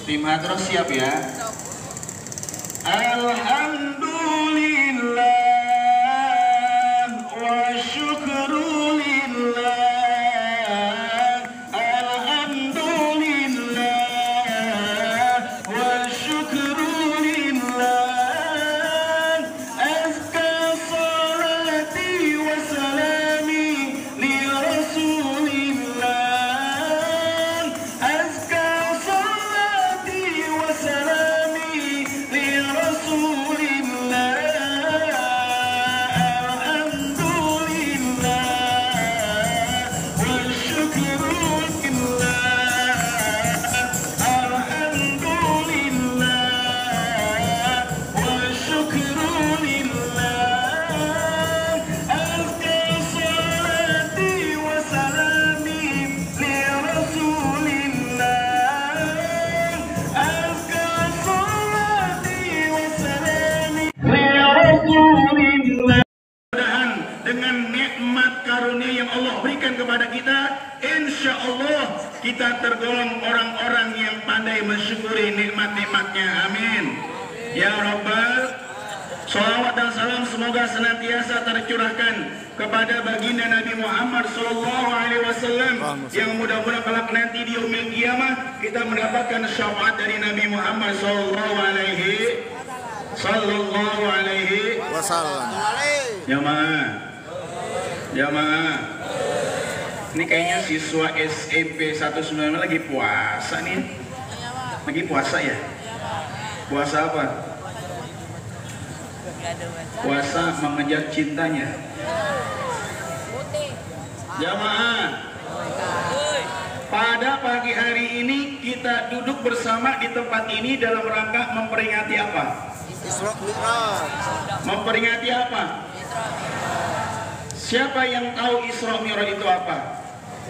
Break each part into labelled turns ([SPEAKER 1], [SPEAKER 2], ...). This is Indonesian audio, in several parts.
[SPEAKER 1] Tim Hadroh siap ya. Alhamdulillah wa syukrulillah. Alhamdulillah wa syukrulillah. Azka salati wa salami li Rasulillah. Azka salati wa salami li Rasulillah. Alhamdulillah wa syukrulillah. Alhamdulillah wa syukrulillah. Azka salati wa salami li Rasulillah. Azka salati wa salami li Rasulillah. Mudah-mudahan dengan nikmat karunia yang Allah berikan kepada kita, insya Allah kita tergolong orang-orang yang pandai mensyukuri nikmat-nikmatnya. Amin. Ya Rabbal. Salawat dan salam semoga senantiasa tercurahkan kepada baginda Nabi Muhammad SAW yang mudah-mudahan kelak nanti di yaumil qiyamah kita mendapatkan syafaat dari Nabi Muhammad SAW.
[SPEAKER 2] Wassalam.
[SPEAKER 1] Jamaah. Ini kayaknya siswa SMP 195 lagi puasa nih. Lagi puasa ya? Puasa apa? Puasa mengejar cintanya. Jamaah, pada pagi hari ini kita duduk bersama di tempat ini dalam rangka memperingati apa?
[SPEAKER 2] Isra Mi'raj.
[SPEAKER 1] Memperingati apa? Siapa yang tahu Isra Mi'raj itu apa?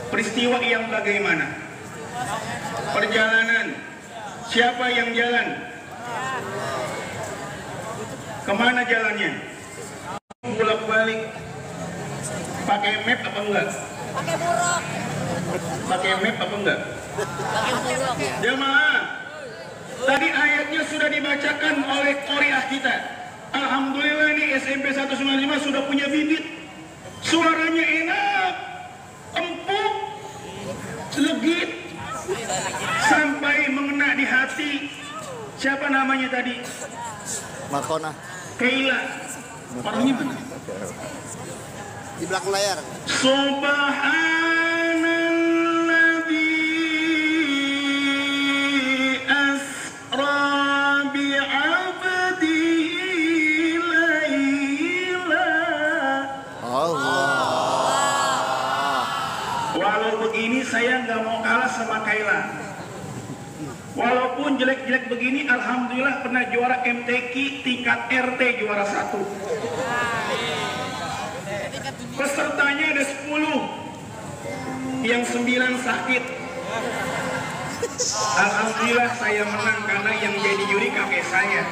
[SPEAKER 1] Peristiwa yang bagaimana? Perjalanan. Siapa yang jalan? Kemana jalannya? Bolak-balik. Pakai map apa enggak?
[SPEAKER 3] Pakai buruk.
[SPEAKER 1] Pakai map apa enggak?
[SPEAKER 3] Pakai buruk.
[SPEAKER 1] Jemaah, tadi ayatnya sudah dibacakan oleh qoriah kita. Alhamdulillah ini SMP 195 sudah punya bibit. Suaranya enak, empuk, legit, sampai mengena di hati. Siapa namanya tadi?
[SPEAKER 2] Markona.
[SPEAKER 1] Keila. Orangnya mana?
[SPEAKER 2] Di belakang layar.
[SPEAKER 1] Subhanalladzi asra bi'abdihi laila.
[SPEAKER 2] Allah.
[SPEAKER 1] Walau begini saya nggak mau kalah sama Kaila. Walaupun jelek-jelek begini, alhamdulillah pernah juara MTQ tingkat RT juara 1. Pesertanya ada 10, yang 9 sakit. Alhamdulillah saya menang karena yang jadi juri kakek saya.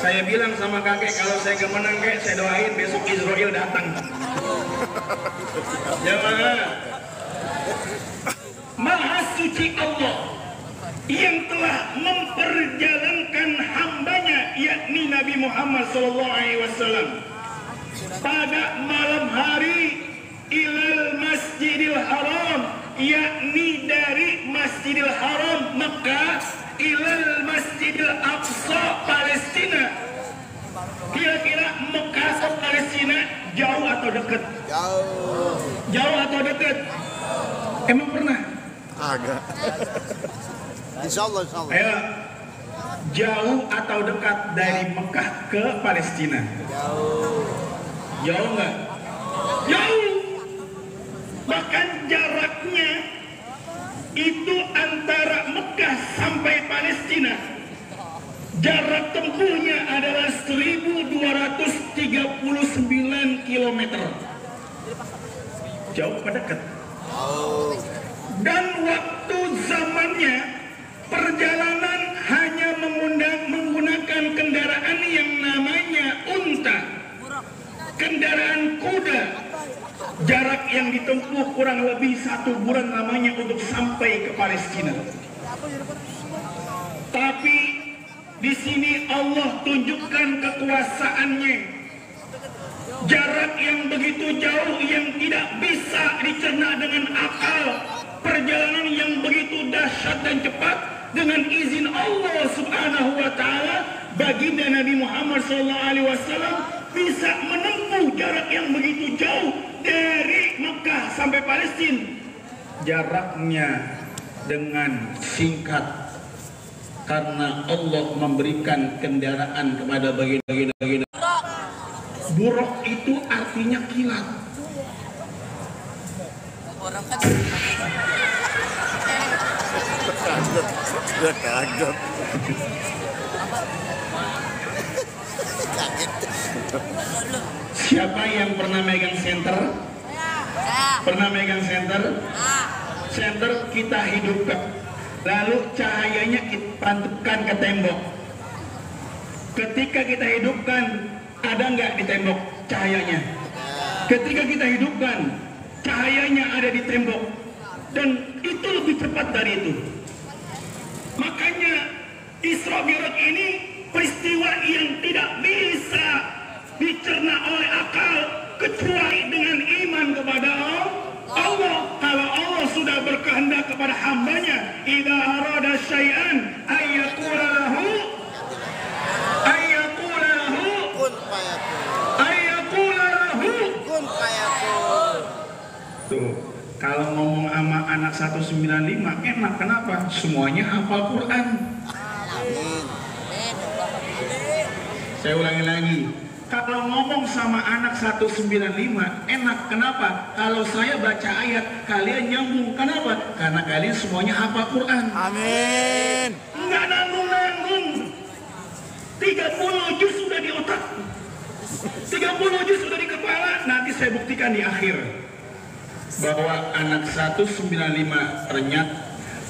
[SPEAKER 1] Saya bilang sama kakek kalau saya gak menang kakek, saya doain besok Israel datang. Jamaah, Maha suci Allah yang telah memperjalankan hambanya yakni Nabi Muhammad SAW pada malam hari ilal Masjidil Haram, yakni dari Masjidil Haram Mekah ilal Masjidil Aqsa Palestina. Kira-kira Mekah ke Palestina jauh atau dekat?
[SPEAKER 2] Jauh.
[SPEAKER 1] Jauh atau dekat? Emang pernah?
[SPEAKER 2] Agak. Insya Allah.
[SPEAKER 1] Ayo, jauh atau dekat dari Mekah ke Palestina?
[SPEAKER 2] Jauh.
[SPEAKER 1] Jauh nggak? Jauh. Bahkan jaraknya itu antara Mekah sampai Palestina, jarak tempuhnya adalah 1239 km. Jauh apa dekat?
[SPEAKER 2] Jauh.
[SPEAKER 1] Dan waktu zamannya perjalanan hanya menggunakan kendaraan yang namanya unta, kendaraan kuda. Jarak yang ditempuh kurang lebih 1 bulan namanya untuk sampai ke Palestina. Tapi di sini Allah tunjukkan kekuasaannya. Jarak yang begitu jauh yang tidak bisa dicerna dengan akal, perjalanan yang begitu dahsyat dan cepat dengan izin Allah Subhanahu wa taala, baginda Nabi Muhammad SAW bisa menempuh jarak yang begitu jauh dari Mekah sampai Palestina. Jaraknya dengan singkat karena Allah memberikan kendaraan kepada baginda. Buruk itu artinya kilat.
[SPEAKER 3] Orang kan
[SPEAKER 2] Kaget.
[SPEAKER 1] Siapa yang pernah megang senter? Pernah megang senter? Senter kita hidupkan, lalu cahayanya kita pantupkan ke tembok. Ketika kita hidupkan, ada nggak di tembok cahayanya? Ketika kita hidupkan, cahayanya ada di tembok, dan itu lebih cepat dari itu. Makanya Isra Mi'raj ini peristiwa yang tidak bisa dicerna oleh akal kecuali dengan iman kepada Allah. Kalau Allah sudah berkehendak kepada hambanya, idza arada syai'an ayyaqula lahu
[SPEAKER 2] Kun fayakun.
[SPEAKER 1] Tuh, kalau ngomong sama anak 195 enak, kenapa? Semuanya hafal Quran. Saya ulangi lagi, kalau ngomong sama anak 195 enak, kenapa? Kalau saya baca ayat, kalian nyambung, kenapa? Karena kalian semuanya hafal Quran.
[SPEAKER 2] Amin.
[SPEAKER 1] Enggak nanggung-nanggung. 30 juz sudah di otak, 30 juz sudah di kepala. Nanti saya buktikan di akhir bahwa anak 195 ternyata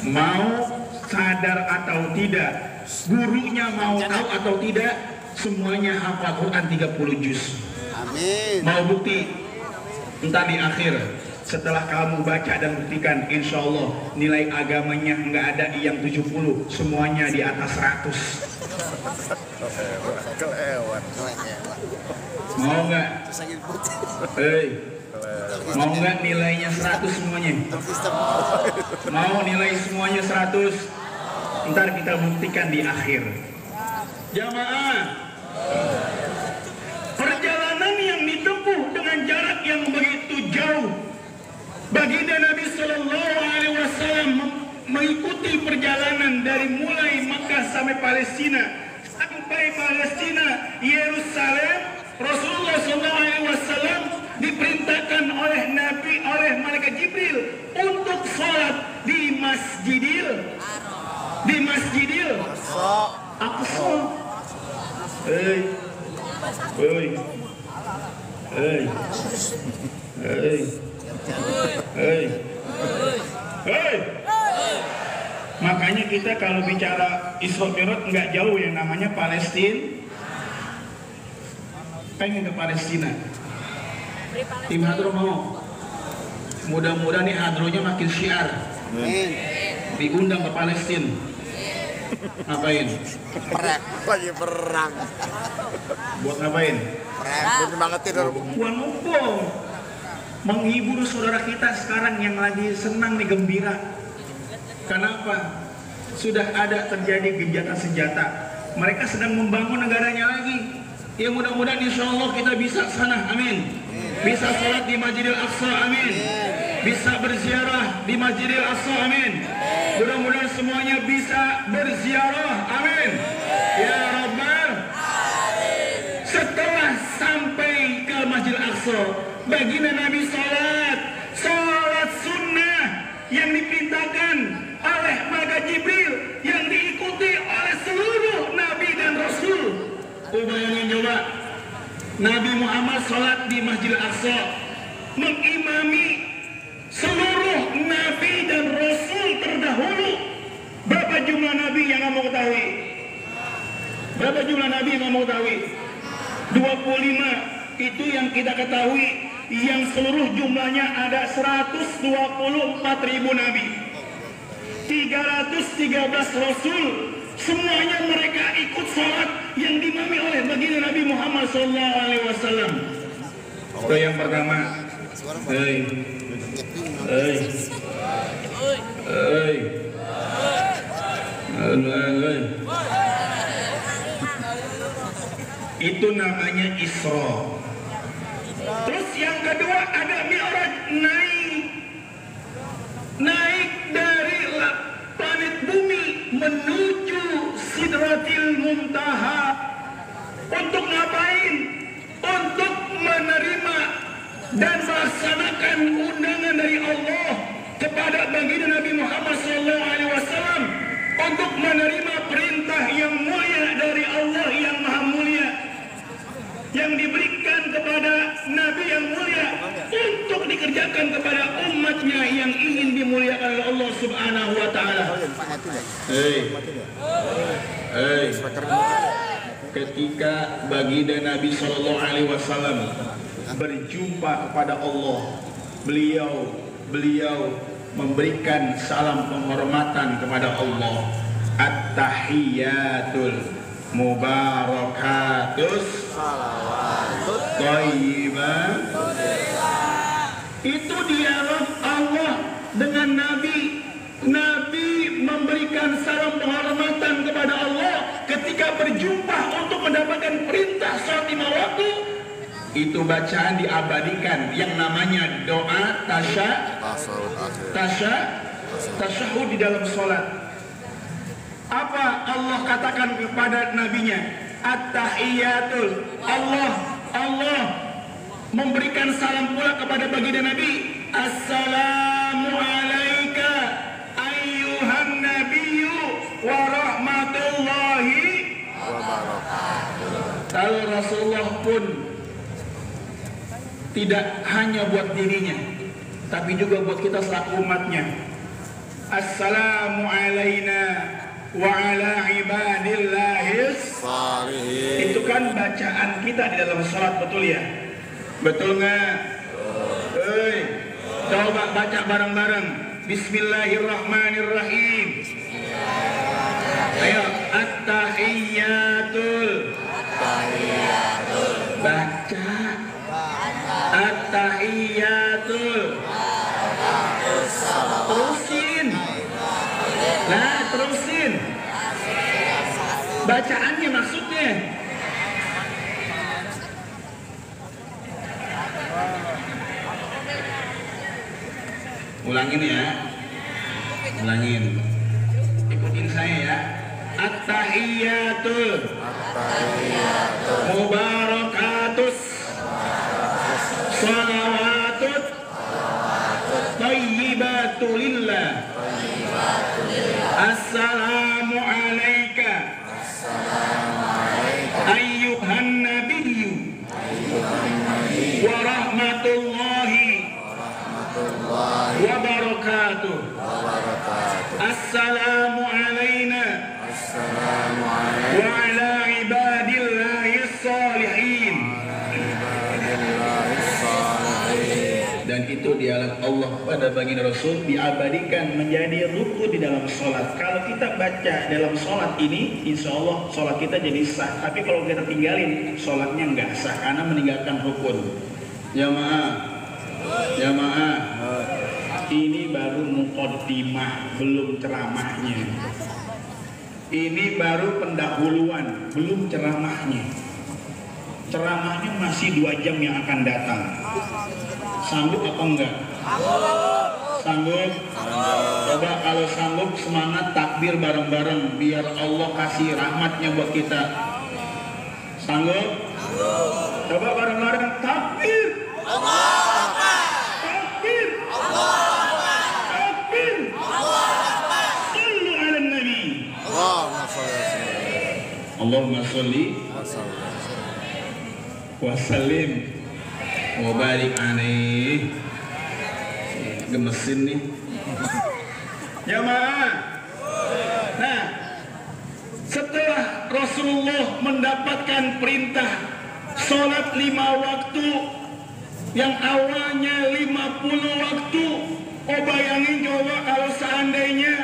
[SPEAKER 1] mau sadar atau tidak, gurunya mau tahu atau tidak, semuanya hafal Quran 30 juz.
[SPEAKER 2] Amin.
[SPEAKER 1] Mau bukti? Entar di akhir, setelah kamu baca dan buktikan, insya Allah nilai agamanya nggak ada yang 70, semuanya di atas 100.
[SPEAKER 2] Kelewat.
[SPEAKER 1] Mau nggak? Hei, mau nggak nilainya 100 semuanya? Mau nilai semuanya 100? Ntar kita buktikan di akhir. Jamaah, perjalanan yang ditempuh dengan jarak yang begitu jauh, baginda Nabi Sallallahu Alaihi Wasallam mengikuti perjalanan dari mulai Makkah sampai Palestina, sampai Palestina, Yerusalem. Rasulullah Sallallahu Alaihi Wasallam diperintahkan oleh Nabi, oleh malaikat Jibril untuk sholat di Masjidil Aqsa. Hei, hei, hei, hei, hei, hei. Makanya kita kalau bicara Isra Mi'raj nggak jauh yang namanya Palestina. Pengen ke Palestina. Tim Hadro mau. Mudah-mudahan nih Hadronya makin syiar.
[SPEAKER 2] Amin.
[SPEAKER 1] Diundang ke Palestina. Ngapain?
[SPEAKER 2] Perang. Lagi perang.
[SPEAKER 1] Buat ngapain?
[SPEAKER 2] Perang. Buat nyemangatin orang.
[SPEAKER 1] Buat ngumpul. Menghibur saudara kita sekarang yang lagi senang nih, gembira. Kenapa? Sudah ada terjadi gencatan senjata. Mereka sedang membangun negaranya lagi. Ya mudah-mudahan insya Allah kita bisa sana, amin. Bisa sholat di Masjidil Aqsa, amin. Bisa berziarah di Masjidil Aqsa, amin. Mudah-mudahan semuanya bisa berziarah, amin. Ya Rabbal. Setelah sampai ke Masjidil Aqsa, baginda Nabi sholat sunnah yang diperintahkan oleh malaikat Jibril, yang diikuti oleh seluruh Nabi dan Rasul. Bayangin coba, Nabi Muhammad sholat di Masjidil Aqsa, mengimami seluruh Nabi dan Rasul terdahulu. Berapa jumlah Nabi yang kamu ketahui? Berapa jumlah Nabi yang kamu ketahui? 25. Itu yang kita ketahui. Yang seluruh jumlahnya ada 124.000 Nabi. 313 Rasul, semuanya mereka ikut sholat yang dimami oleh baginda Nabi Muhammad SAW. Itu yang pertama. Itu namanya Isra. Terus yang kedua ada Mi'raj, naik dari planet bumi menuju Sidratil Muntaha. Untuk ngapain? Untuk menerima dan melaksanakan undangan dari Allah kepada baginda Nabi Muhammad SAW untuk menerima perintah yang mulia dari Allah yang Maha Mulia, yang diberikan kepada Nabi yang mulia untuk dikerjakan kepada umatnya yang ingin dimuliakan oleh Allah Subhanahu wa Ta'ala. Ketika baginda Nabi SAW berjumpa kepada Allah, beliau memberikan salam penghormatan kepada Allah. At-tahiyyatul mubarakatus thayyibah. Itu dialog Allah dengan Nabi. Nabi memberikan salam penghormatan kepada Allah ketika berjumpa untuk mendapatkan perintah salat 5 waktu. Itu bacaan diabadikan yang namanya doa tasyahud di dalam sholat. Apa Allah katakan kepada nabinya? At-tahiyyatul. Allah memberikan salam pula kepada baginda Nabi. Assalamu alayka ayyuhan nabiyyu wa rahmatullahi wa barakatuh. Kalau Rasulullah pun tidak hanya buat dirinya, tapi juga buat kita selaku umatnya. Assalamu alayna wa ala ibadillahis salihin. Itu kan bacaan kita di dalam salat, betul ya? Betul nggak? Coba baca bareng-bareng. Bismillahirrahmanirrahim. Ayo, at-tahiyyatul. Baca. At-tahiyyatul. Terusin. Nah, terusin. Bacaannya maksudnya. Ulangin ya. Ulangin. Ikutin saya ya. At-tahiyyatul. Mubarakatus. Salawatut. Thayyibatulillah. Assalamu alayka ayyuhan nabiyyu wa rahmatullahi wa barakatuh. Assalamu alayna wa ala ibadillahis salihin. Dan itu dialog Allah pada baginda Rasul diabadikan menjadi rukun di dalam sholat. Kalau kita baca dalam sholat ini, insya Allah sholat kita jadi sah. Tapi kalau kita tinggalin, sholatnya nggak sah karena meninggalkan rukun. Jamaah, ini baru muqaddimah, belum ceramahnya. Ini baru pendahuluan, belum ceramahnya. Ceramahnya masih 2 jam yang akan datang. Sanggup apa enggak? Sanggup? Coba kalau sanggup semangat takbir bareng-bareng biar Allah kasih rahmatnya buat kita. Sanggup? Coba bareng-bareng takbir. Takbir. Takbir. Sallu ala nabi. Allahumma sholli wa sallim wa barik alaih. Gemesin nih jamaah. Nah, setelah Rasulullah mendapatkan perintah sholat 5 waktu yang awalnya 50 waktu, bayangin coba kalau seandainya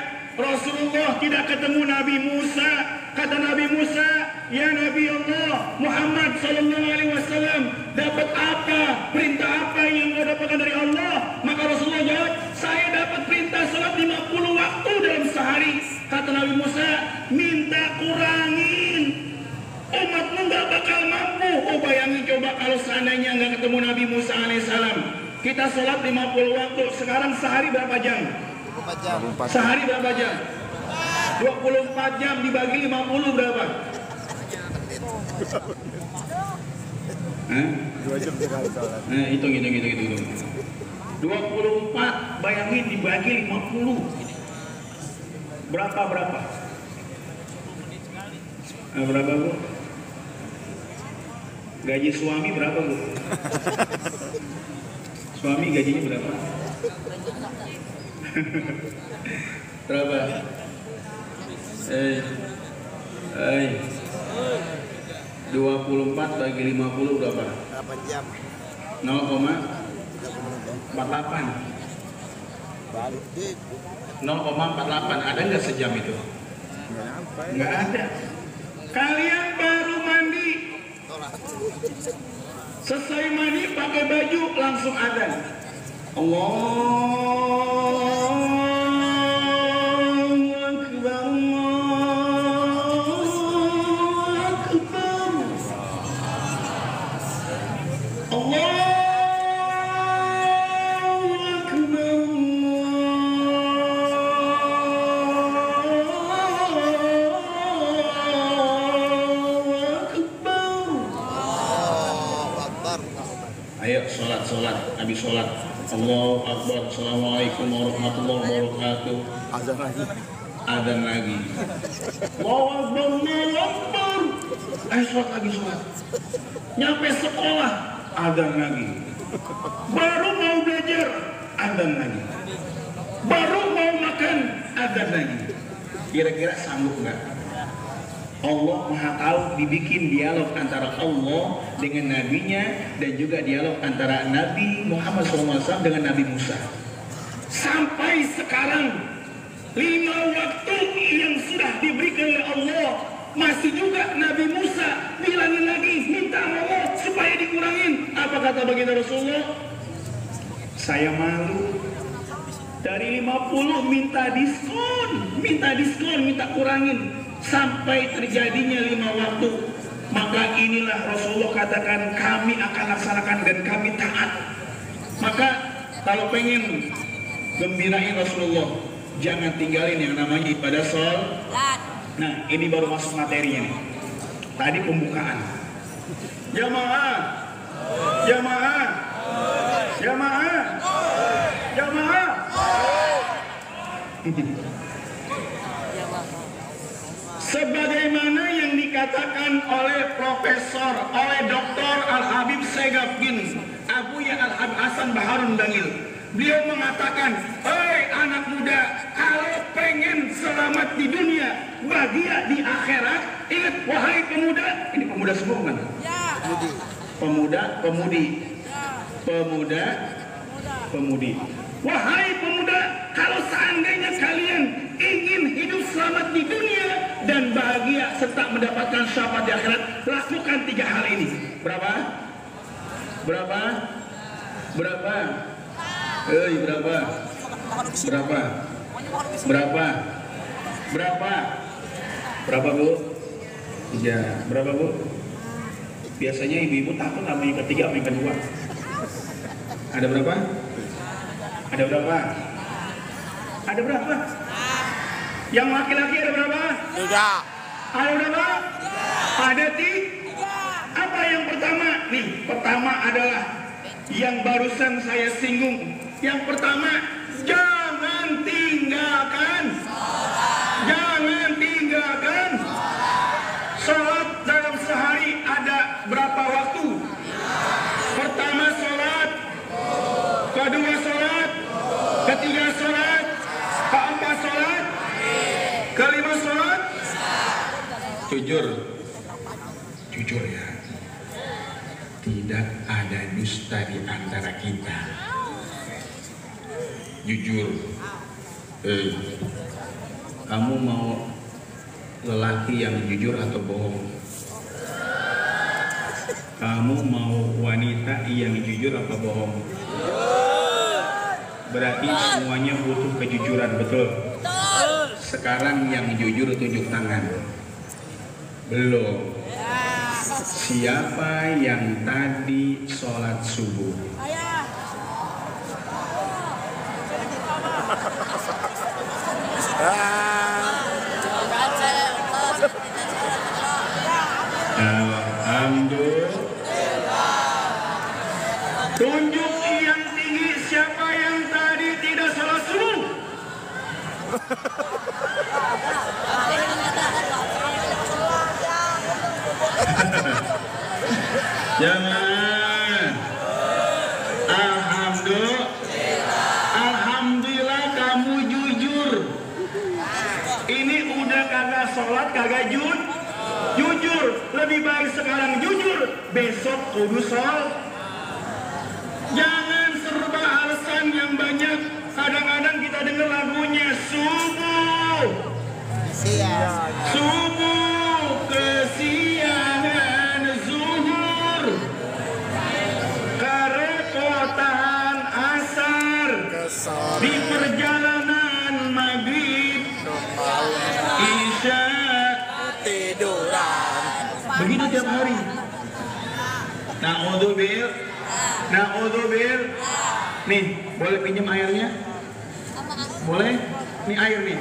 [SPEAKER 1] Rasulullah tidak ketemu Nabi Musa. Kata Nabi Musa, ya Nabi Allah Muhammad sallallahu alaihi wasallam, dapat apa? Perintah apa yang kau dapatkan dari Allah? Maka Rasulullah jawab, saya dapat perintah salat 50 waktu dalam sehari. Kata Nabi Musa, minta kurangin. Umatmu nggak bakal mampu. Oh bayangin coba kalau seandainya nggak ketemu Nabi Musa alaihissalam. Kita sholat 50 waktu. Sekarang sehari berapa jam?
[SPEAKER 2] 24 jam.
[SPEAKER 1] Sehari berapa jam? 24 jam dibagi 50 berapa? Hah?
[SPEAKER 2] 2 jam sekali sholat.
[SPEAKER 1] Nah, hitung. 24 bayangin dibagi 50. Berapa? Berapa Bu? Gaji suami berapa Bu? Suami gajinya berapa? Berapa? 24 bagi 50 berapa?
[SPEAKER 2] 8 jam.
[SPEAKER 1] 0,48.
[SPEAKER 2] Balik deh.
[SPEAKER 1] 0,48. Ada nggak sejam itu? Nggak ada. Kalian baru mandi, selesai mandi pakai baju langsung adzan. Allahu Akbar, Allahu Akbar, Allahu Ayo sholat, habis sholat. Allahu Akbar, Assalamualaikum warahmatullahi wabarakatuh. Adzan lagi. Allahu Akbar, Allahu Akbar. Ayo sholat lagi sholat. Nyampe sekolah, adzan lagi. Baru mau belajar, adzan lagi. Baru mau makan, adzan lagi. Kira-kira sanggup nggak? Allah Maha Tahu, dibikin dialog antara Allah dengan nabinya dan juga dialog antara Nabi Muhammad SAW dengan Nabi Musa. Sampai sekarang 5 waktu yang sudah diberikan oleh Allah masih juga Nabi Musa bilangin lagi, minta Allah supaya dikurangin. Apa kata baginda Rasulullah? Saya malu. Dari 50 minta diskon, minta kurangin. Sampai terjadinya 5 waktu. Maka inilah Rasulullah katakan, kami akan laksanakan dan kami taat. Maka kalau pengen gembirain Rasulullah, jangan tinggalin yang namanya ibadah sholat. Nah ini baru masuk materinya nih. Tadi pembukaan. Jamaah, jamaah, jamaah, jamaah. Sebagaimana yang dikatakan oleh Profesor, oleh Dr. Al-Habib Segaf bin Abuya Al-Habib Hasan Baharun Dangil. Beliau mengatakan, hei anak muda, kalau pengen selamat di dunia, bahagia di akhirat, ingat wahai pemuda, ini pemuda semua kan? Pemuda, pemudi. Pemuda, pemudi. Wahai pemuda, kalau seandainya kalian ingin hidup selamat di dunia dan bahagia serta mendapatkan syafaat di akhirat, lakukan 3 hal ini. Berapa? Berapa? Berapa? Berapa? Berapa? Berapa? Berapa? Berapa Bu? 3. Berapa Bu? Biasanya ibu-ibu takut sama yang ketiga sama yang kedua. Ada berapa? Ada berapa? Ada berapa? Yang laki-laki ada berapa?
[SPEAKER 2] 3.
[SPEAKER 1] Ada berapa? Ada 3. Apa yang pertama? Nih, pertama adalah yang barusan saya singgung. Yang pertama, jangan tinggalkan. Jangan tinggalkan. Sholat dalam sehari ada berapa waktu? Pertama sholat, kedua sholat, ketiga sholat, keempat sholat, kelima sholat. Jujur ya, tidak ada dusta di antara kita. Jujur, Kamu mau lelaki yang jujur atau bohong? Kamu mau wanita yang jujur atau bohong? Berarti semuanya butuh kejujuran, betul? Sekarang yang jujur tunjuk tangan. Belum. Siapa yang tadi sholat subuh? Alhamdulillah. Tunjuk yang tinggi siapa yang tadi tidak sholat subuh. Jangan. Alhamdulillah. Alhamdulillah kamu jujur. Ini udah kagak sholat kagak jujur. Lebih baik sekarang jujur, besok kudu sholat. Jangan serba alasan yang banyak. Kadang-kadang kita dengar lagunya subuh, subuh, kesiangan, zuhur, kerepotan asar, di perjalanan maghrib, isya,
[SPEAKER 2] tiduran.
[SPEAKER 1] begitu tiap hari. Na'udzubil. Nih, boleh pinjam airnya? Boleh? Nih air nih.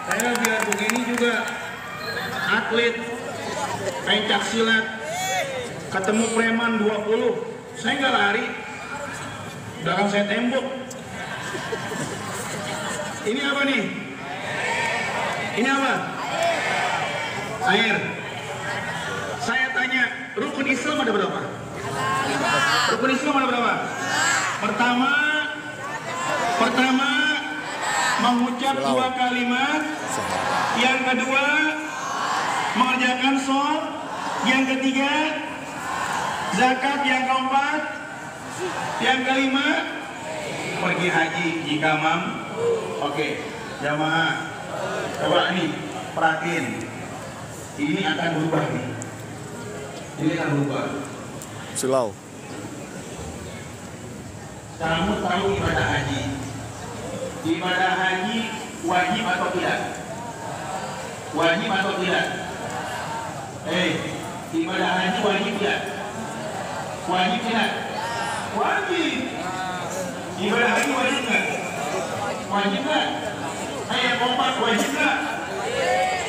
[SPEAKER 1] Saya biar begini juga atlet pencak silat. Ketemu preman 20, saya nggak lari. Belakang saya tembok. Ini apa nih? Ini apa? Air. Saya tanya, rukun Islam ada berapa? Rukun Islam ada berapa? Pertama mengucap 2 kalimat. Yang kedua mengerjakan sholat. Yang ketiga zakat. Yang keempat, yang kelima pergi haji jika mampu. Oke, jamaah, coba nih perhatiin. Ini akan berubah nih. Ini akan berubah.
[SPEAKER 2] Slow.
[SPEAKER 1] Kamu tahu ibadah haji? Ibadah haji wajib atau tidak? Wajib atau tidak? Ibadah haji wajib tidak? Wajib tidak? Wajib. Ibadah haji wajib nggak? Wajib nggak? Ayo kompak, wajib nggak?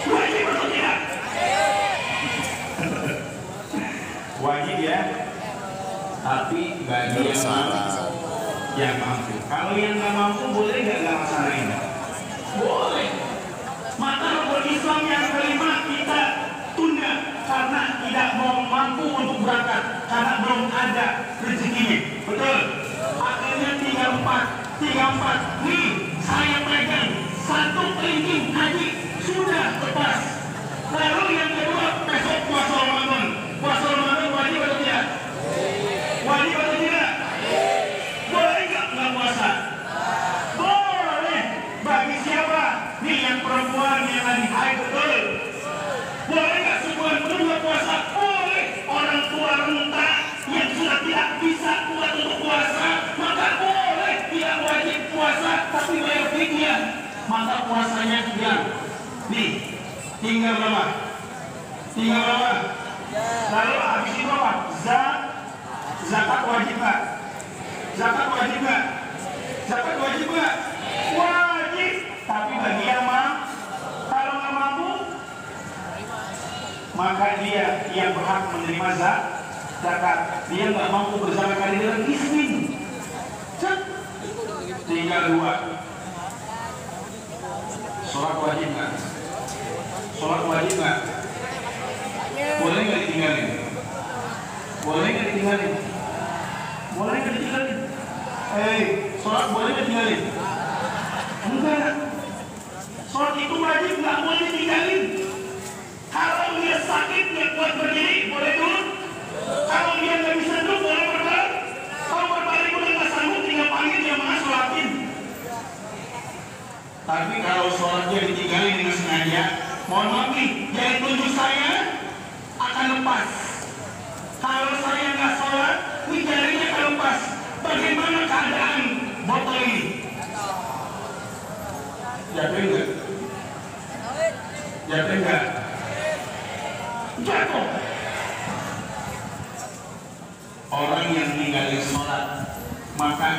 [SPEAKER 1] Wajib atau tidak? Wajib ya. Tapi bagi yang mampu. Kalau yang nggak mampu boleh nggak laksanain? Boleh. Maka rukun Islam yang kelima kita tunda karena tidak mau mampu untuk berangkat karena belum ada rezekinya. Betul. Akhirnya 34. Nih saya pegang 1 kelingking haji sudah lepas. Lalu yang kedua besok puasa Ramadan. Puasa Ramadan wajib atau tidak? Wajib atau tidak? Boleh nggak puasa? Boleh. Bagi siapa? Nih yang perempuan yang lagi haid, betul. Boleh nggak sebulan penuh nggak puasa? Boleh. Orang tua renta yang sudah tidak bisa kuat untuk puasa, maka boleh tidak wajib puasa, tapi bayar fidyah. Maka puasanya dia. Nih, tinggal berapa? Lalu habis itu apa? Zakat wajib nggak? Zakat wajib nggak? Wajib. Tapi bagi yang mampu, kalau nggak mampu, maka dia yang berhak menerima zakat. Dia nggak mampu berzakat kali dengan miskin. Tinggal 2. Sholat wajib nggak? Boleh nggak ditinggalin? Sholat boleh nggak ditinggalin? Enggak. Sholat itu wajib, nggak boleh ditinggalin. Kalau dia sakit nggak kuat berdiri, boleh turun. Kalau dia nggak bisa duduk, boleh berbaring. Kalau berbaring udah nggak sanggup, tinggal panggil jamaah sholatin. Tapi kalau sholatnya ditinggalin dengan sengaja, mohon maaf nih, jari tunjuk saya akan lepas. Kalau saya nggak sholat, ini jarinya akan lepas. Bagaimana keadaan botol ini? Jatuh enggak? Jatuh enggak? Jatuh. Orang yang tinggalin sholat, maka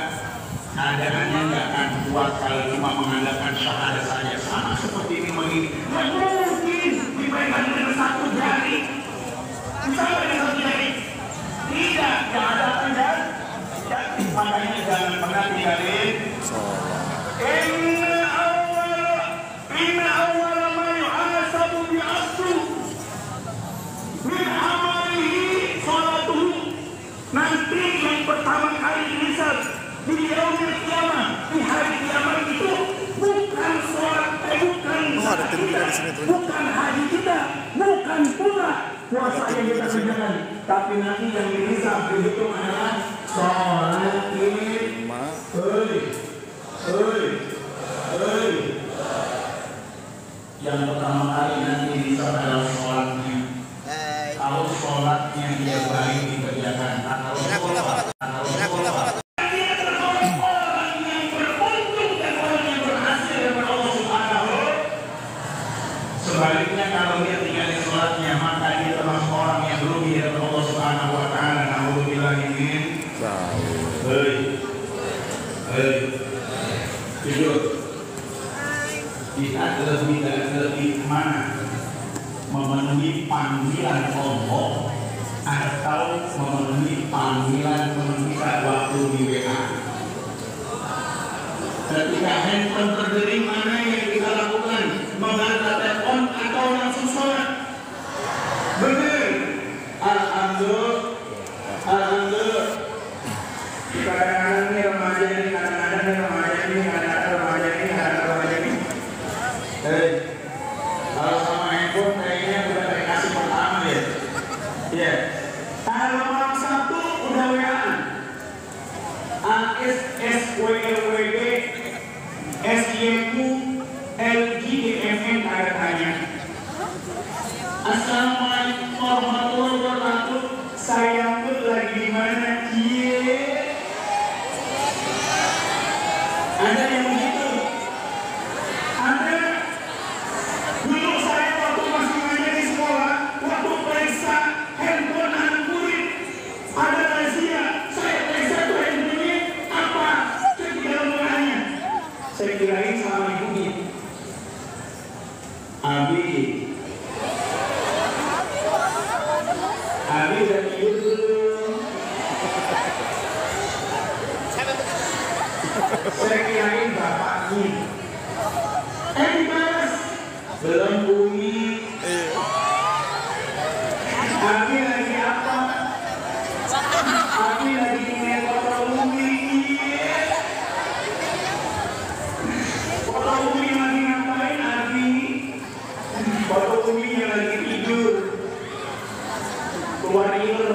[SPEAKER 1] keadaannya nggak akan kuat kalau cuma mengandalkan syahadat saja. Sama seperti ini begini. Nggak mungkin dipegang dengan satu jari. Misalnya dengan satu jari. Tidak, nggak ada kan? Makanya jangan pernah tinggalin sholat. Inna awal ma yuhasabu bi'abdu min amalihi sholatuhu. Nanti yang pertama kali dihisab di yaumil qiyamah, di hari kiamat itu bukan sholat, bukan haji kita, bukan pula puasa yang kita kerjakan, tapi nanti yang dihisab dihitung adalah sholat lima. Yang pertama kali nanti dihisab adalah sholatnya. Kalau sholatnya dia baik dikerjakan, atau sholat sebaliknya, kalau dia tinggalin sholatnya, maka dia termasuk orang yang rugi dari Allah Subhanahu wa Ta'ala. Alhamdulillah ini. Jujur, kita lebih mana memenuhi panggilan Allah atau memenuhi panggilan meminta waktu di WA? Ketika handphone berdering, mana yang kita lakukan? Mengangkat telepon atau langsung sholat? Benar. Alhamdulillah. Kadang-kadang ini remaja ini, kadang-kadang remaja ini, kadang-kadang remaja ini, kadang-kadang remaja ini. Kalau sama handphone kayaknya udah kasih pertama ya. Iya. Kalau malam Sabtu udah WA-an. ASSWLWD SYU LGDMN ada tanya. Assalamualaikum warahmatullahi wabarakatuh. Saya pun lagi di mana? Ada yang begitu? Ada. Dulu saya waktu masih ngajar di sekolah, waktu periksa handphone anak murid, ada razia. Saya periksa tuh handphonenya apa? Cek di dalam doanya. Saya kirain sama ibunya. Abi udah tidur belum? Saya kirain bapaknya. Mas, belum bumi. Abi lagi apa? Abi lagi foto bumi. Foto bumi lagi ngapain Abi? Foto bumi yang lagi tidur. Keluar iler.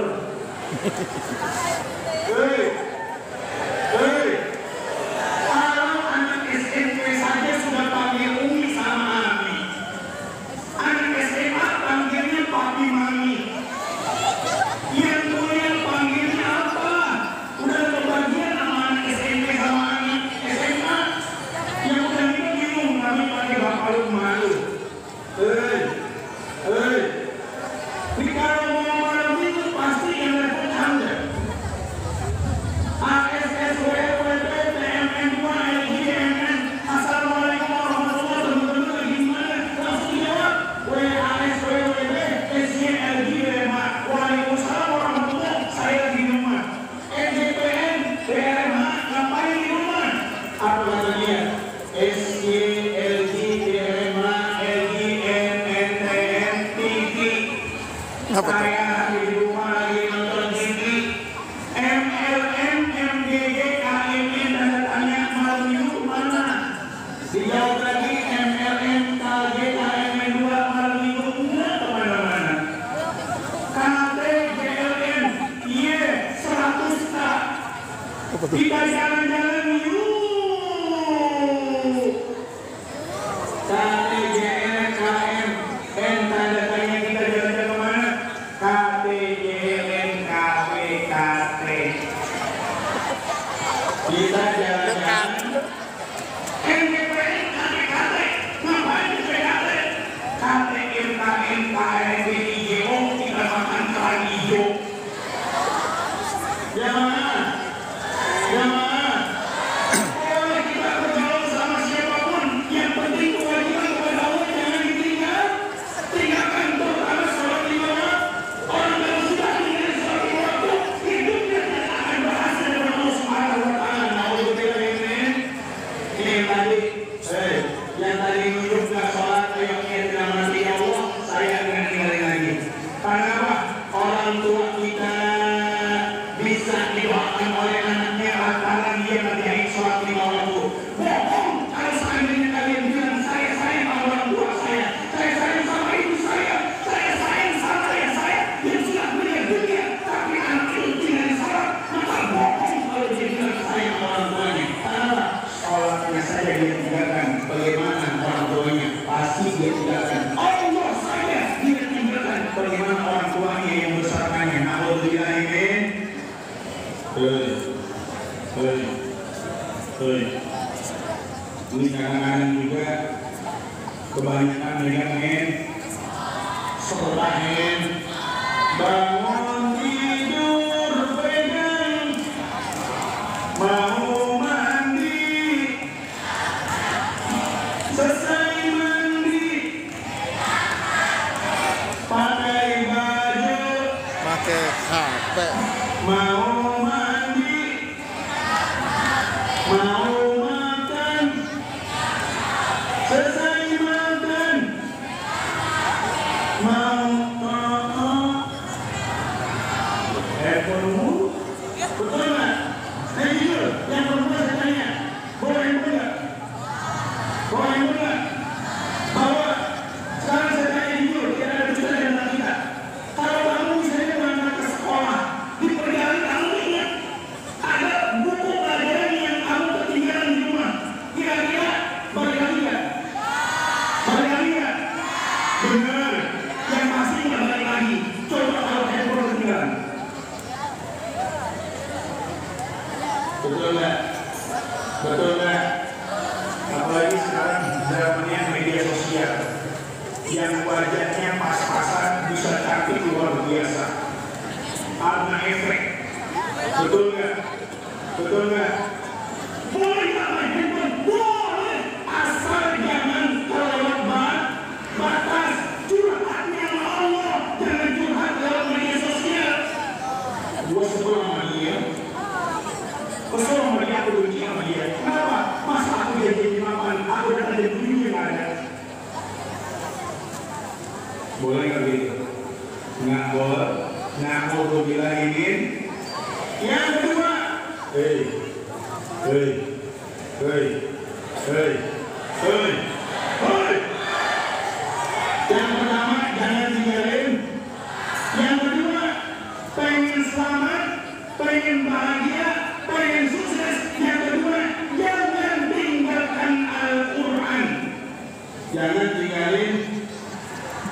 [SPEAKER 1] Kalau anak SMP saja sudah panggil Umi sama Abi, anak SMA panggilnya Papi Mami. Yang kuliah panggilnya apa? Udah kebagian sama anak SMP sama anak SMA. Yang udah bingung kami panggil bapak lu malu. Ini kalau mau malam itu pasti yang telepon Anda. ASSWWP TMN2 LGMN. Assalamualaikum warahmatullahi wabarakatuh. Gimana? Langsung jawab. WASWWP SYLGMN. Waalaikumsalam warahmatullahi. Saya di rumah. NJPN BRMH ngapain di rumah? Apa kata dia? SYLGMN LGNNTN TV. Saya di rumah lagi nonton TV. MLM, MGG, KMN, tanda tanya malam minggu mana? Dijawab lagi MLM, KG, KMN 2 malam minggu enggak kemana-mana. KT, JLN, iya 100 tak. Kita jalan-jalan yuk. tadi, yang tadi nunjuk nggak sholat, yang bilang nanti ya Allah, saya akan tinggalin lagi. Karena apa? Orang tua kita bisa diwakilkan oleh anaknya lantaran dia ngerjain sholat 5 waktu. Bohong kalau seandainya kalian bilang saya sayang sama orang tua saya sayang sama ibu saya sayang sama ayah saya yang sudah melihat dunia, tapi anak itu tinggal sholat, maka bohong kalau dia bilang sayang sama orang tuanya. Karena sholatnya saja dia tinggalkan, bagaimana orang tuanya? Pasti dia tinggalkan. Allah saja dia tinggalkan, bagaimana orang tuanya yang membesarkannya? Alhamdulillahirrahmanirrahim. Ini kadang-kadang juga kebanyakan megangin sertahin bangun tidur pegang mau mandi selesai mandi pakai baju
[SPEAKER 2] pakai HP
[SPEAKER 1] mau mandi mau makan selesai makan mau handphonemu betul nggak? Saya jujur yang perempuan saya tanya bawa handphone nggak? Bawa handphone nggak? Bawa. Sekarang saya tanya jujur, tidak ada berita di antara kita. Kalau kamu misalnya berangkat ke sekolah di perjalanan kamu ingat ada buku pelajaran yang kamu ketinggalan di rumah, kira-kira balik lagi nggak? Balik lagi nggak? Benar, yang pasti nggak balik lagi. Coba kalau handphone ketinggalan, betul nggak? Betul nggak? Apalagi sekarang zamannya media sosial yang wajahnya pas-pasan bisa cantik luar biasa, karena efek. Betul nggak? Betul nggak? Boleh nggak main handphone? Boleh, asal jangan terlewat batas. Curhatnya sama Allah, jangan curhat lewat media sosial. Gua sebel sama dia, kesel sama dia, aku benci sama dia. Kenapa? Masa aku jadi makan, aku datang dari dunia yang ada. Boleh nggak gitu? Nggak boleh. Nggak mau gue bilangin. Yang kedua, yang pertama jangan tinggalin. Yang kedua, pengen selamat, pengen bahagia, pengen sukses. Yang kedua, jangan tinggalkan Al-Quran. Jangan tinggalin.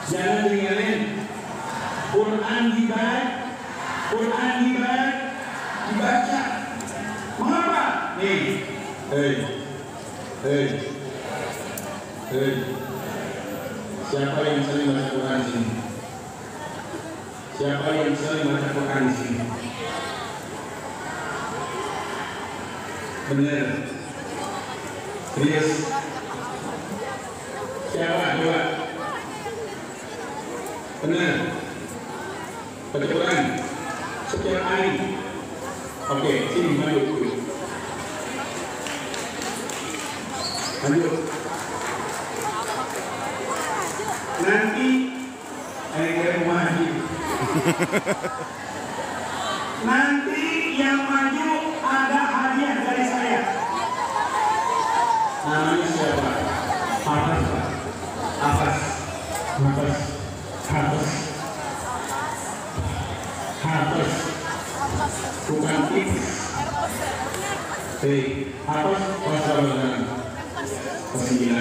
[SPEAKER 1] Jangan tinggalin. Quran dibaca. Mengapa? Nih, siapa yang sering baca Quran di sini? Siapa yang sering baca Quran di sini? Benar. Serius. Siapa? Coba. Benar. Baca Quran setiap hari. Oke, sini maju dulu. Lanjut. Nanti maju. Nanti yang maju ada hadiah dari saya. Namanya siapa? Hafaz. Bukan tips. Hafaz puasa bulan 9.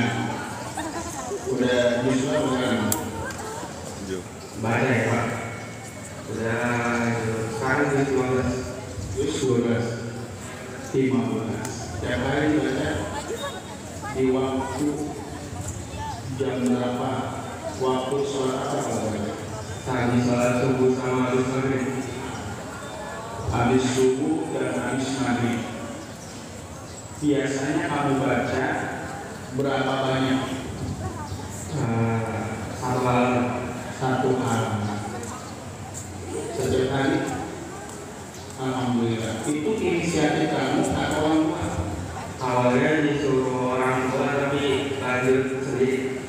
[SPEAKER 1] Udah Yusuf bukan? Baca ya Pak. Udah sekarang 12. 15. Setiap hari baca di waktu jam berapa? Waktu sholat apa kalau baca? Tadi sholat subuh sama habis maghrib. Habis subuh dan habis maghrib. Biasanya kamu baca berapa banyak? Satu halaman setiap hari. Alhamdulillah. Itu inisiatif kamu atau orang tua?
[SPEAKER 4] Awalnya disuruh orang
[SPEAKER 1] hadir sedih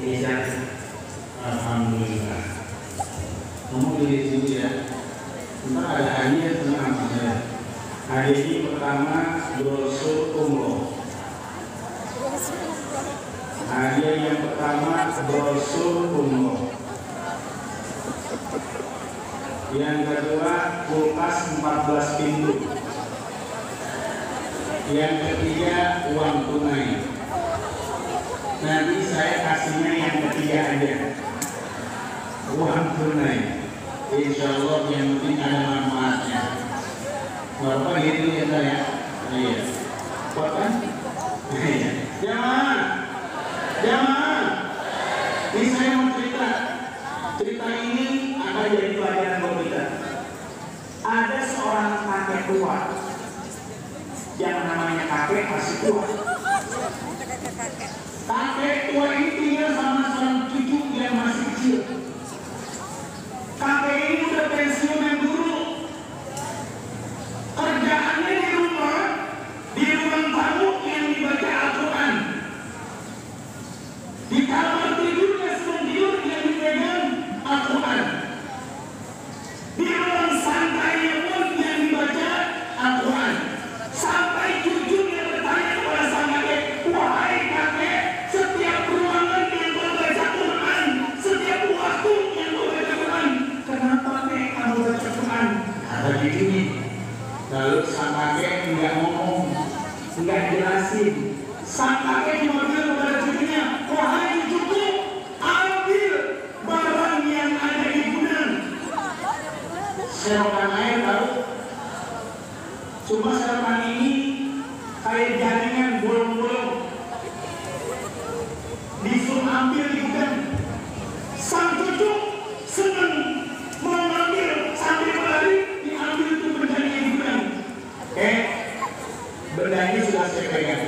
[SPEAKER 1] inisiatif. Alhamdulillah. Kamu pilih dulu ya. Ntar ada hadiah tentang apa saya. Hadiah ini pertama brosur umroh. Hadiah yang pertama brosur umroh. Yang kedua kulkas 14 pintu. Yang ketiga uang tunai. Nanti saya kasihnya yang ketiga aja, uang tunai. Insya Allah yang penting ada manfaatnya. Bapak gitu ya saya. Iya. Kuat kan? Iya. Jamaah, jamaah. Ini saya mau cerita. Cerita ini akan jadi pelajaran buat kita. Ada seorang kakek tua. Yang namanya kakek masih tua. Kakek tua ini tinggal sama seorang cucu yang masih kecil. Kakek ini udah pensiunan dulu. Kerjaannya di ruang tamu yang dibaca Al-Quran. Di kamar tidurnya sebelum tidur yang dipegang Al-Quran. Di ruang santainya pun yang dibaca Al-Quran. Sampai cucunya bertanya kepada sang kakek, wahai kakek, setiap ruangan yang membaca Quran, setiap waktu yang membaca Quran, kenapa nek kamu baca Quran? Kata begini. Lalu sang kakek nggak ngomong, nggak jelasin. Sang kakek cuma bilang kepada cucunya, wahai cucuku, ambil barang yang ada di gudang. Serokan air tahu? Cuma serokan ini kayak jaringan bolong-bolong. Disuruh ambil di gudang. Sang cucu senang mau ngambil sambil berlari diambil itu bendanya di gudang. Bendanya sudah saya pegang.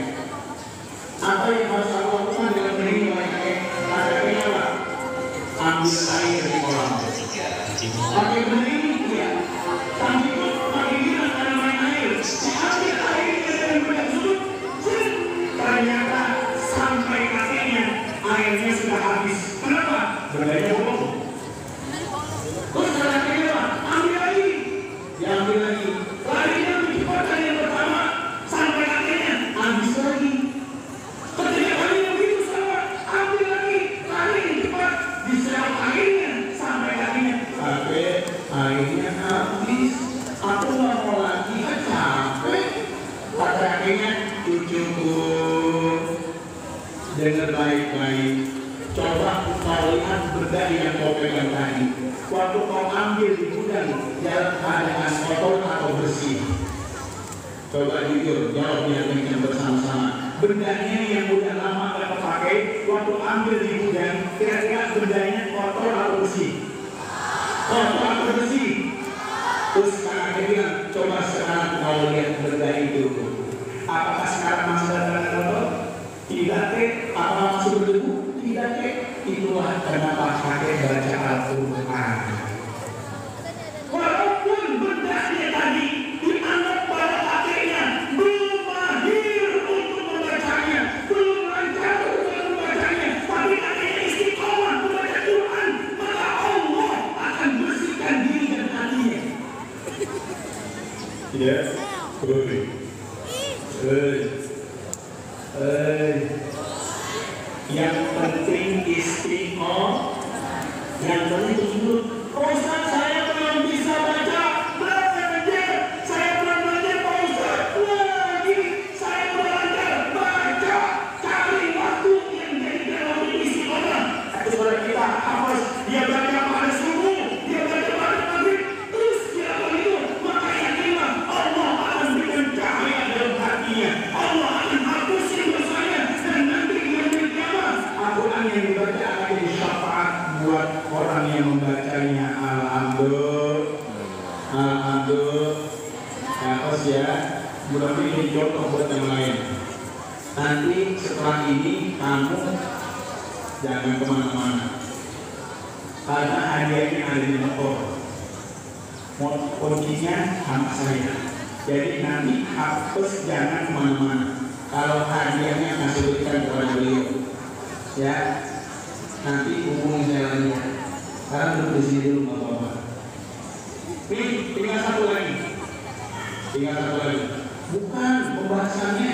[SPEAKER 1] Apa yang harus aku lakukan dengan benda ini oleh kakek? Kakeknya apa? Ambil air di kolam. Pakai benda ini ya. Sambil itu pakai gila karena main air. Diambil airnya dari benda tersebut. Ternyata sampai kakeknya airnya sudah habis. Kenapa? Bendanya bolong. Terus kakeknya apa? Ambil lagi. Diambil lagi. Larinya lebih cepat dari yang pertama. Sampai kakeknya habis lagi. Ketiga kalinya begitu sama. Ambil lagi. Lari cepat. Diserap airnya sampai kakeknya. Kakek, airnya habis. Aku nggak mau lagi. Capek. Kata kakeknya, cucuku, dengar baik-baik. Coba kau lihat benda yang kau pegang tadi. Waktu kau ambil di gudang, dalam keadaan kotor atau bersih? Coba jujur, jawab yang bersama-sama. Bendanya yang udah lama gak terpakai, waktu ambil di gudang, kira-kira bendanya kotor atau bersih? Kotor atau bersih? Terus kakaknya bilang, coba sekarang kau lihat benda itu. Apakah sekarang masih dalam kotor? Tidak, Kek. Apakah masih berdebu? Tidak, Kek. Itulah kenapa kakek baca Al-Quran. Walaupun bendanya tadi dianggap pada kakeknya belum mahir untuk membacanya, belum lancar untuk membacanya, tapi kakeknya istiqomah membaca Quran, maka Allah akan bersihkan diri dan hatinya. Tidak? Yang penting istiqomah, yang penting tunduk. Ustaz, saya belum bisa baca, belajar. Saya belum belajar, Pak Ustaz. Lagi saya belajar baca, cari waktu yang jadikan waktu istiqomah. Itu saudara kita hafaz, dia baca pada subuh, dia baca pada maghrib, terus dia begitu. Maka yakinlah Allah akan berikan cahaya dalam hatinya. Allah akan hapusin dosanya dan nanti dia Al-Quran yang dibaca akan jadi syafaat buat orang yang membacanya. Alhamdulillah. Ya, mudah-mudahan ini contoh buat yang lain. Nanti setelah ini kamu jangan kemana-mana, karena hadiahnya ada di motor. Kuncinya sama saya. Jadi nanti hapus jangan kemana-mana. Kalau hadiahnya masih berikan kepada beliau. Ya, nanti hubungi saya lagi ya. Sekarang duduk di sini dulu nggak apa-apa. Nih, tinggal satu lagi. Bukan pembahasannya.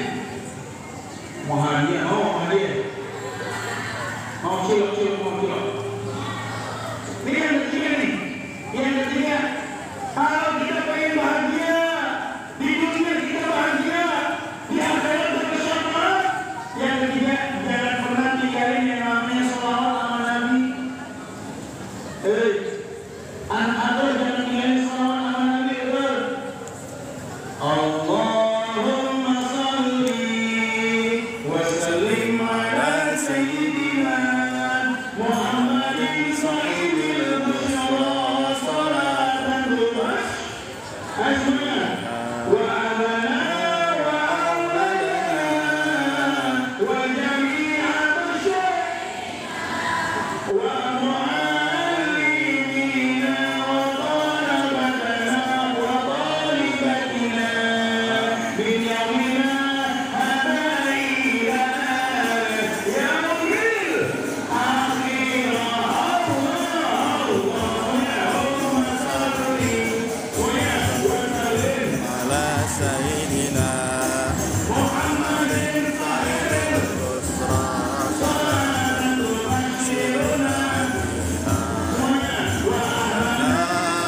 [SPEAKER 1] Mau hadiah, mau cilok. Ini yang ketiga. Kalau kita pengen bahagia di dunia, kita bahagia di akhirat bersama. Yang ketiga, jangan pernah tinggalin yang namanya sholawat sama Nabi. Anak-anak jangan tinggalin sholawat sama Nabi. Allahumma salli wa sallim ala sayyidina Muhammadin sahibil busyara salatan tubash asmana wa amana wa awladana wa jami'a masyayikh wa mu'allimina wa talabatana wa talibatina min yawmina hada ila yaumil akhir. Allahumma salli wa sallim
[SPEAKER 2] ala sayyidina
[SPEAKER 1] Muhammadin sahibil
[SPEAKER 2] busra
[SPEAKER 1] siruna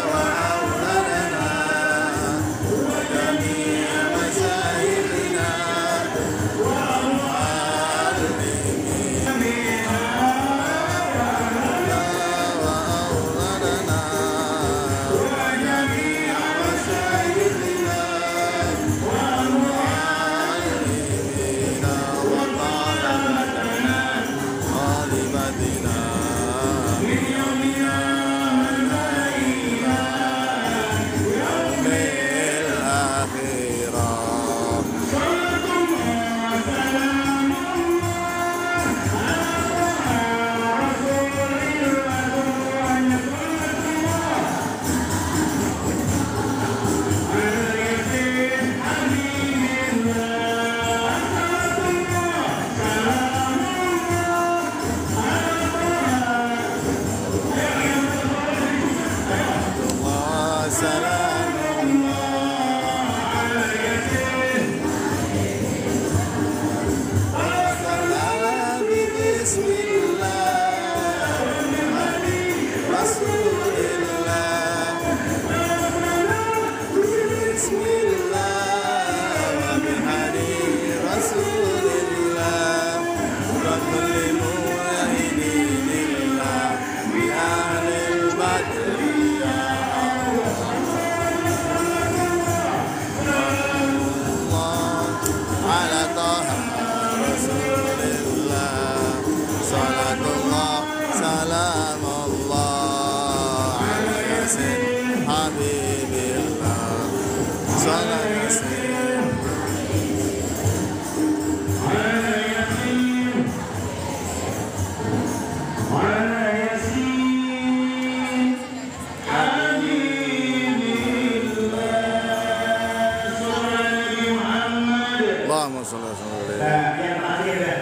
[SPEAKER 2] wa auladana wa jami'a masyayikina wa mu'allimina wa auladana wa jami'a masyayikina wa mu'allimina wa talabatana talibatina
[SPEAKER 1] min yawmina
[SPEAKER 2] yaumil akhirah. Allah salam bismillah Rasulillah bismillah wa bihadi Rasulillah wa kulli mu'minillah bi ahlil badri ya Allah ala taha Rasulillah salatullah salamullah ala yasin habibillah salat yasin Allahumma sholli wa sallim
[SPEAKER 1] Yang terakhir dah,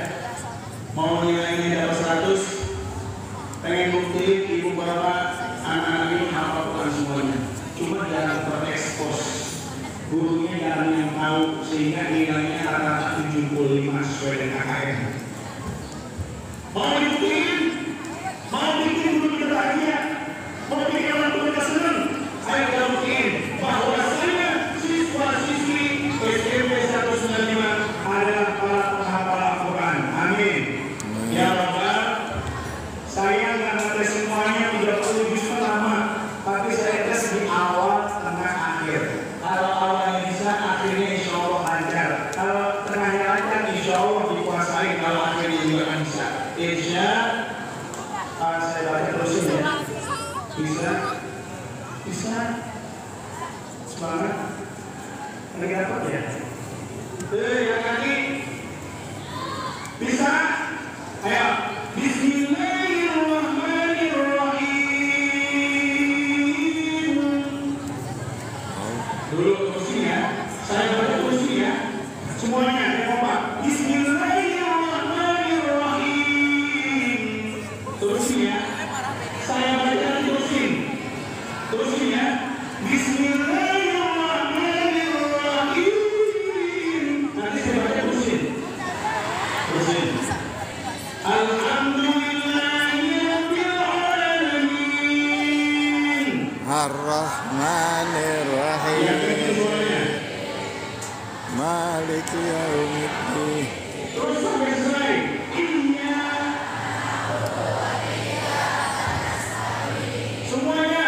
[SPEAKER 1] mau nilainya dapat 100, pengen buktiin ibu bapak anak-anak ini hafal Quran semuanya. Cuma jangan terekspos, gurunya jangan yang tahu sehingga nilainya rata-rata 75 sesuai dengan KKN. Mau buktiin guru kita bahagia, mau bikin orang tua kita senang. Ayo kita buktiin bahwasanya siswa-siswi SMP 195 adalah para penghafal Al-Quran. Amin. Ya Rabbal, saya nggak ngetes semuanya 30 juz pertama, tapi saya tes di awal, tengah, akhir. Kalau awalnya bisa, akhirnya insya Allah lancar. Kalau tengahnya lancar, insya Allah dikuasai. Kalau akhirnya juga bisa. Insya saya baca terusin ya. Bisa. Semangat. Lagi apa ya? Yang kaki. Bisa. Ayo. Bismillahirrahmanirrahim. Dulu kursi ya. Saya baca kursi ya. Semuanya, ya Bapak. Bismillahirrahmanirrahim.
[SPEAKER 2] مالك يوم الدين.
[SPEAKER 1] Terus sampai selesai. Innya. Semuanya.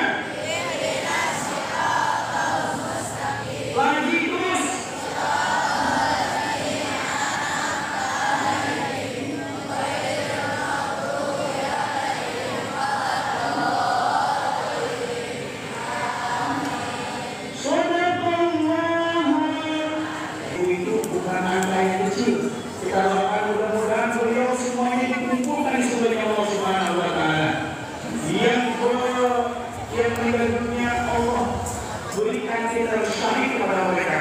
[SPEAKER 1] Lagi terus. Itu bukan angka yang kecil. Kita doakan mudah-mudahan beliau semuanya dikumpulkan di surga Allah Subhanahu wa taala. Yang meninggal dunia Allah berikan kita syahid kepada mereka.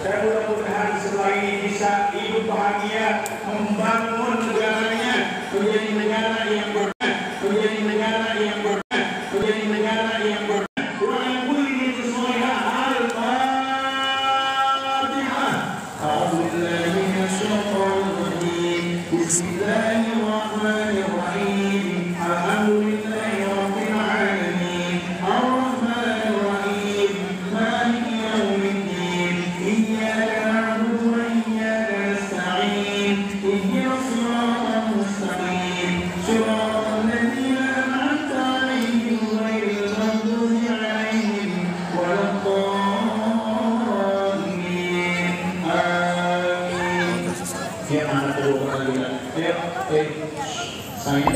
[SPEAKER 1] Dan mudah-mudahan setelah ini bisa hidup bahagia, membangun negaranya menjadi negara yang berkah, menjadi negara yang berkah, menjadi negara yang berkah. Bismillahirrahmanirrahim. Alhamdulillahi rabbil alamin. Ar-Rahmanirrahim. Maliki yaumiddin. Iyyaka na'budu wa iyyaka nasta'in. Ihdinas siratal mustaqim. Siratal ladzina an'amta 'alaihim ghairil maghdubi 'alaihim waladdallin. Amin. Ya, anak kedua kita. Saya